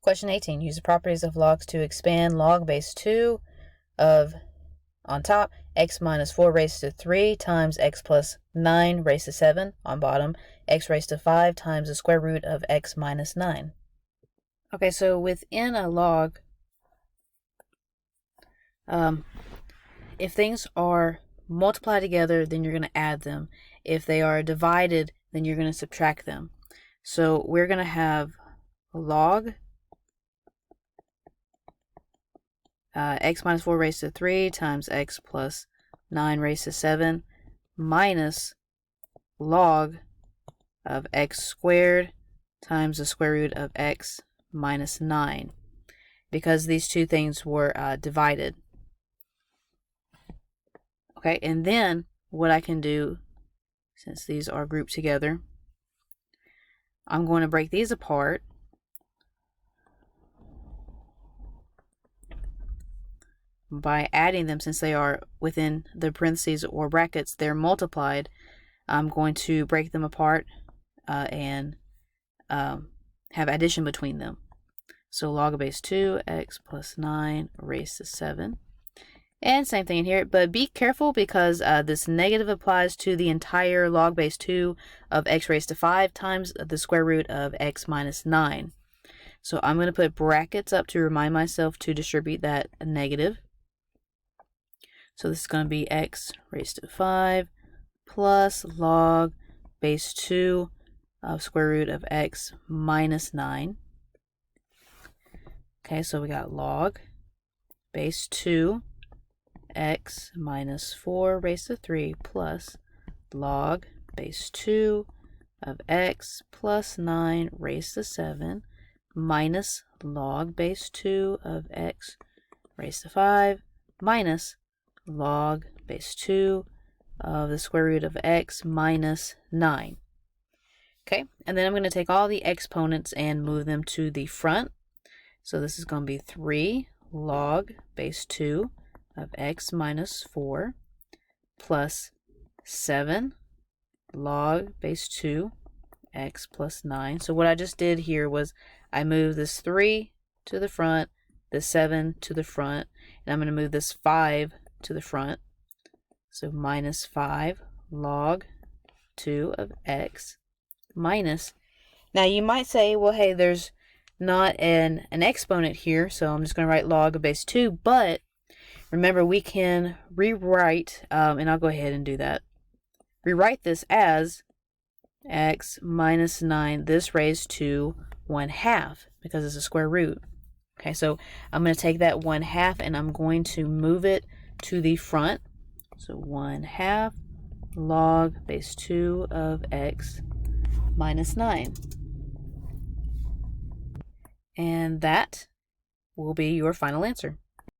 Question 18. Use the properties of logs to expand log base 2 of, on top, x minus 4 raised to 3 times x plus 9 raised to 7, on bottom, x raised to 5 times the square root of x minus 9. Okay, so within a log, if things are multiplied together, then you're going to add them. If they are divided, then you're going to subtract them. So we're going to have log x minus 4 raised to 3 times x plus 9 raised to 7 minus log of x squared times the square root of x minus 9, because these two things were divided. Okay, and then what I can do, since these are grouped together, I'm going to break these apart by adding them. Since they are within the parentheses or brackets, they're multiplied. I'm going to break them apart and have addition between them. So log of base 2, x plus 9 raised to 7. And same thing in here, but be careful because this negative applies to the entire log base 2 of x raised to 5 times the square root of x minus 9. So I'm going to put brackets up to remind myself to distribute that negative. So this is going to be x raised to 5 plus log base 2 of square root of x minus 9. Okay, so we got log base 2 x minus 4 raised to 3 plus log base 2 of x plus 9 raised to 7 minus log base 2 of x raised to 5 minus log base 2 of the square root of x minus 9. Okay, and then I'm going to take all the exponents and move them to the front. So this is going to be 3 log base 2 of x minus 4 plus 7 log base 2 x plus 9. So what I just did here was I moved this 3 to the front, this 7 to the front, and I'm going to move this 5 to the front. So minus 5 log 2 of x minus. Now you might say, well, hey, there's not an exponent here, so I'm just going to write log of base 2, but remember, we can rewrite, and I'll go ahead and do that. Rewrite this as x minus 9, this raised to 1/2, because it's a square root. Okay, so I'm going to take that 1/2 and I'm going to move it to the front. So 1/2 log base 2 of x minus 9. And that will be your final answer.